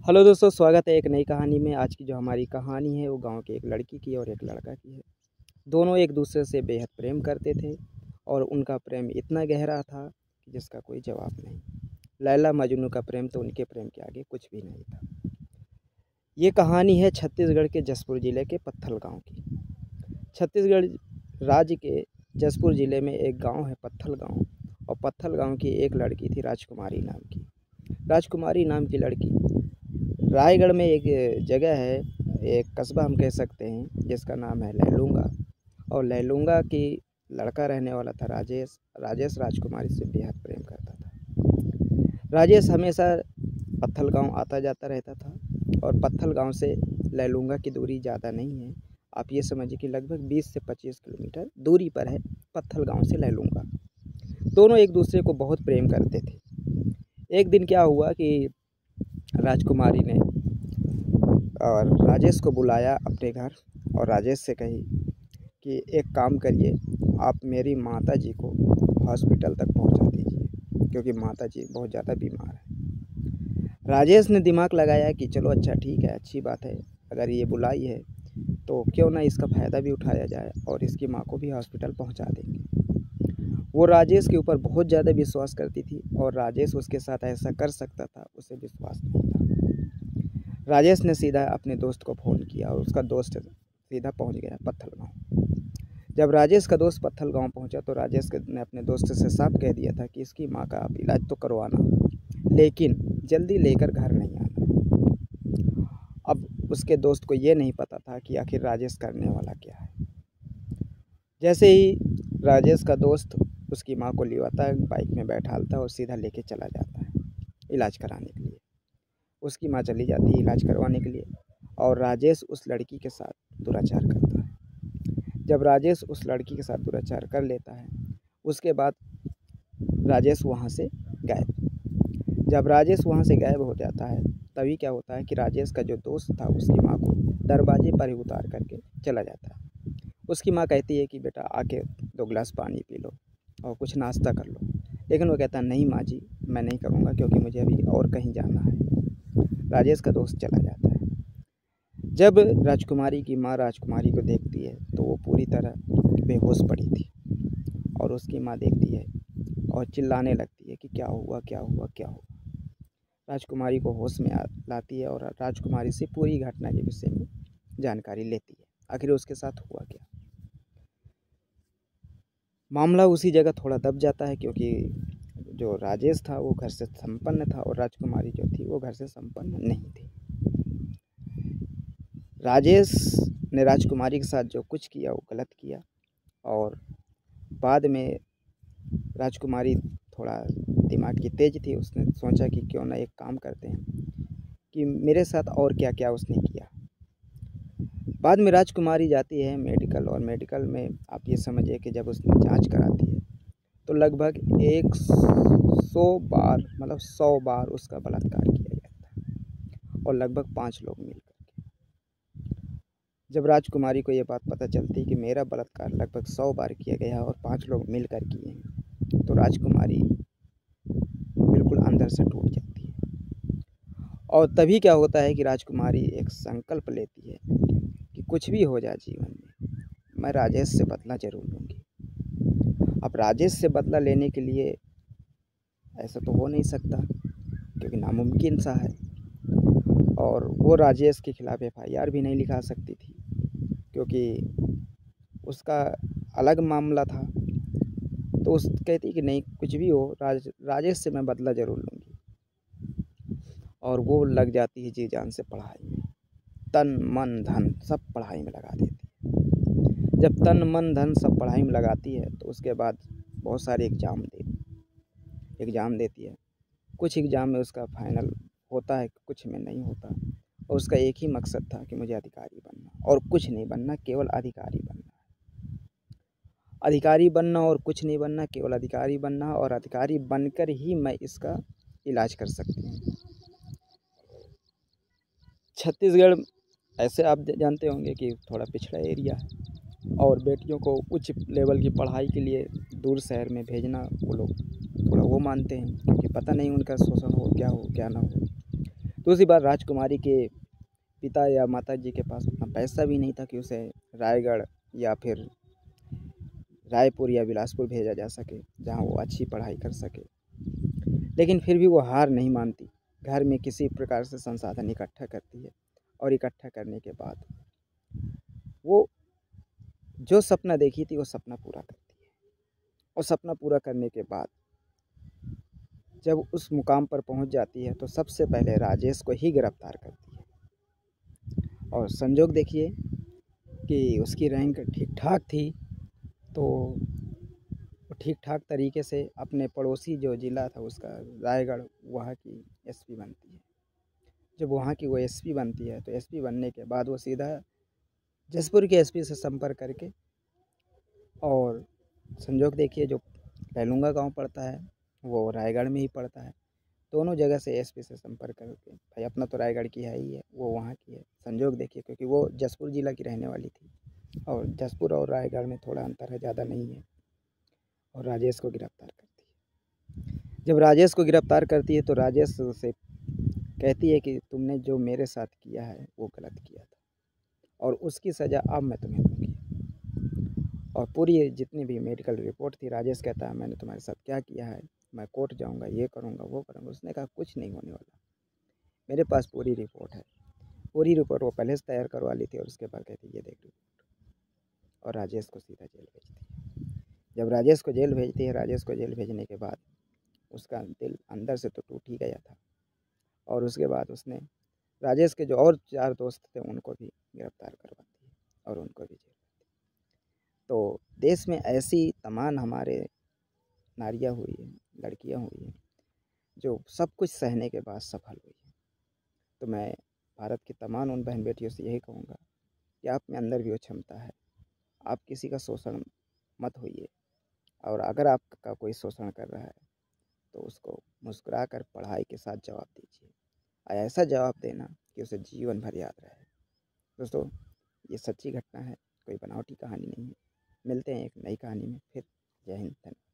Hello दोस्तों, स्वागत है एक नई कहानी में। आज की जो हमारी कहानी है वो गांव के एक लड़की की और एक लड़का की है। दोनों एक दूसरे से बेहद प्रेम करते थे और उनका प्रेम इतना गहरा था कि जिसका कोई जवाब नहीं। लैला मजनू का प्रेम तो उनके प्रेम के आगे कुछ भी नहीं था। ये कहानी है छत्तीसगढ़ के जसपुर ज़िले के पत्थल गांव की। छत्तीसगढ़ राज्य के जसपुर ज़िले में एक गांव है पत्थल गांव, और पत्थल गांव की एक लड़की थी राजकुमारी नाम की। राजकुमारी नाम की लड़की रायगढ़ में एक जगह है, एक कस्बा हम कह सकते हैं, जिसका नाम है लैलूंगा। और लैलूंगा की लड़का रहने वाला था राजेश। राजेश राजकुमारी से बेहद प्रेम करता था। राजेश हमेशा पत्थल गांव आता जाता रहता था, और पत्थल गांव से लैलूंगा की दूरी ज़्यादा नहीं है। आप ये समझिए कि लगभग 20 से 25 किलोमीटर दूरी पर है पत्थल गांव से लैलूंगा। दोनों एक दूसरे को बहुत प्रेम करते थे। एक दिन क्या हुआ कि राजकुमारी ने और राजेश को बुलाया अपने घर, और राजेश से कही कि एक काम करिए, आप मेरी माता जी को हॉस्पिटल तक पहुंचा दीजिए, क्योंकि माता जी बहुत ज़्यादा बीमार है। राजेश ने दिमाग लगाया कि चलो अच्छा ठीक है, अच्छी बात है, अगर ये बुलाई है तो क्यों ना इसका फ़ायदा भी उठाया जाए और इसकी माँ को भी हॉस्पिटल पहुंचा देंगे। वो राजेश के ऊपर बहुत ज़्यादा विश्वास करती थी, और राजेश उसके साथ ऐसा कर सकता था, उसे विश्वास नहीं था। राजेश ने सीधा अपने दोस्त को फ़ोन किया, और उसका दोस्त सीधा पहुंच गया पत्थल गांव। जब राजेश का दोस्त पत्थल गांव पहुंचा तो राजेश ने अपने दोस्त से साफ कह दिया था कि इसकी माँ का आप इलाज तो करवाना, लेकिन जल्दी लेकर घर नहीं आना। अब उसके दोस्त को ये नहीं पता था कि आखिर राजेश करने वाला क्या है। जैसे ही राजेश का दोस्त उसकी माँ को लिवाता है, बाइक में बैठालता है और सीधा लेके चला जाता है इलाज कराने के लिए। उसकी माँ चली जाती है इलाज करवाने के लिए, और राजेश उस लड़की के साथ दुराचार करता है। जब राजेश उस लड़की के साथ दुराचार कर लेता है, उसके बाद राजेश वहाँ से गायब। जब राजेश वहाँ से गायब हो जाता है, तभी क्या होता है कि राजेश का जो दोस्त था उसकी माँ को दरवाजे पर ही उतार करके चला जाता है। उसकी माँ कहती है कि बेटा आके 2 गिलास पानी पी लो और कुछ नाश्ता कर लो, लेकिन वो कहता नहीं माँ जी, मैं नहीं करूँगा, क्योंकि मुझे अभी और कहीं जाना है। राजेश का दोस्त चला जाता है। जब राजकुमारी की माँ राजकुमारी को देखती है तो वो पूरी तरह बेहोश पड़ी थी, और उसकी माँ देखती है और चिल्लाने लगती है कि क्या हुआ क्या हुआ क्या हुआ। राजकुमारी को होश में लाती है और राजकुमारी से पूरी घटना के विषय में जानकारी लेती है, आखिर उसके साथ हुआ क्या। मामला उसी जगह थोड़ा दब जाता है, क्योंकि जो राजेश था वो घर से संपन्न था, और राजकुमारी जो थी वो घर से संपन्न नहीं थी। राजेश ने राजकुमारी के साथ जो कुछ किया वो गलत किया, और बाद में राजकुमारी थोड़ा दिमाग की तेज थी, उसने सोचा कि क्यों ना एक काम करते हैं कि मेरे साथ और क्या क्या उसने किया। बाद में राजकुमारी जाती है मेडिकल, और मेडिकल में आप ये समझिए कि जब उसने जांच कराती है तो लगभग 100 बार, मतलब 100 बार उसका बलात्कार किया गया था, और लगभग 5 लोग मिलकर। जब राजकुमारी को ये बात पता चलती कि मेरा बलात्कार लगभग 100 बार किया गया और 5 लोग मिलकर किए हैं, तो राजकुमारी बिल्कुल अंदर से टूट जाती है। और तभी क्या होता है कि राजकुमारी एक संकल्प लेती है कि कुछ भी हो जाए जीवन में, मैं राजेश से बदला जरूर लूँगी। अब राजेश से बदला लेने के लिए ऐसा तो हो नहीं सकता, क्योंकि नामुमकिन सा है, और वो राजेश के खिलाफ़ FIR भी नहीं लिखा सकती थी, क्योंकि उसका अलग मामला था। तो उस कहती कि नहीं, कुछ भी हो, राजेश से मैं बदला ज़रूर लूँगी। और वो लग जाती है जी जान से पढ़ाई में, तन मन धन सब पढ़ाई में लगा देती है। जब तन मन धन सब पढ़ाई में लगाती है तो उसके बाद बहुत सारे एग्ज़ाम देती है। कुछ एग्ज़ाम में उसका फाइनल होता है, कुछ में नहीं होता, और उसका एक ही मकसद था कि मुझे अधिकारी बनना, और कुछ नहीं बनना, केवल अधिकारी बनना। अधिकारी बनना और कुछ नहीं बनना, केवल अधिकारी बनना, और अधिकारी बनकर ही मैं इसका इलाज कर सकती हूँ। छत्तीसगढ़ ऐसे आप जानते होंगे कि थोड़ा पिछड़ा एरिया है, और बेटियों को उच्च लेवल की पढ़ाई के लिए दूर शहर में भेजना वो लोग थोड़ा वो मानते हैं, क्योंकि पता नहीं उनका शोषण हो क्या ना हो। दूसरी बात, राजकुमारी के पिता या माता जी के पास उतना पैसा भी नहीं था कि उसे रायगढ़ या फिर रायपुर या बिलासपुर भेजा जा सके, जहाँ वो अच्छी पढ़ाई कर सके। लेकिन फिर भी वो हार नहीं मानती, घर में किसी प्रकार से संसाधन इकट्ठा करती है और इकट्ठा करने के बाद वो जो सपना देखी थी वो सपना पूरा करती है। और सपना पूरा करने के बाद जब उस मुकाम पर पहुंच जाती है तो सबसे पहले राजेश को ही गिरफ्तार करती है। और संजोग देखिए कि उसकी रैंक ठीक ठाक थी, तो वो ठीक ठाक तरीके से अपने पड़ोसी जो ज़िला था उसका रायगढ़, वहाँ की एसपी बनती है। जब वहाँ की वो एसपी बनती है तो एसपी बनने के बाद वो सीधा जसपुर के एसपी से संपर्क करके, और संजोग देखिए जो लैलूंगा गांव पड़ता है वो रायगढ़ में ही पड़ता है, दोनों जगह से एसपी से संपर्क करके, भाई अपना तो रायगढ़ की है ही है, वो वहाँ की है। संजोग देखिए क्योंकि वो जसपुर ज़िला की रहने वाली थी और जसपुर और रायगढ़ में थोड़ा अंतर है, ज़्यादा नहीं है। और राजेश को गिरफ्तार करती है। जब राजेश को गिरफ्तार करती है तो राजेश से कहती है कि तुमने जो मेरे साथ किया है वो गलत किया था और उसकी सज़ा अब मैं तुम्हें दूंगी। और पूरी जितनी भी मेडिकल रिपोर्ट थी, राजेश कहता है मैंने तुम्हारे साथ क्या किया है, मैं कोर्ट जाऊंगा, ये करूंगा वो करूंगा। उसने कहा कुछ नहीं होने वाला, मेरे पास पूरी रिपोर्ट है। पूरी रिपोर्ट वो पहले से तैयार करवा ली थी और उसके बाद कहती ये देख रिपोर्ट, और राजेश को सीधा जेल भेजती है। जब राजेश को जेल भेजती है, राजेश को जेल भेजने के बाद उसका दिल अंदर से तो टूट ही गया था। और उसके बाद उसने राजेश के जो और 4 दोस्त थे उनको भी गिरफ्तार करवाती है और उनको भी जेल। तो देश में ऐसी तमाम हमारे नारियाँ हुई हैं, लड़कियाँ हुई हैं जो सब कुछ सहने के बाद सफल हुई हैं। तो मैं भारत की तमाम उन बहन बेटियों से यही कहूँगा कि आप में अंदर भी वो क्षमता है, आप किसी का शोषण मत होइए, और अगर आपका कोई शोषण कर रहा है तो उसको मुस्कुरा कर पढ़ाई के साथ जवाब दीजिए, और ऐसा जवाब देना कि उसे जीवन भर याद रहे। दोस्तों, ये सच्ची घटना है, कोई बनावटी कहानी नहीं है। मिलते हैं एक नई कहानी में फिर। जय हिंद। धन्यवाद।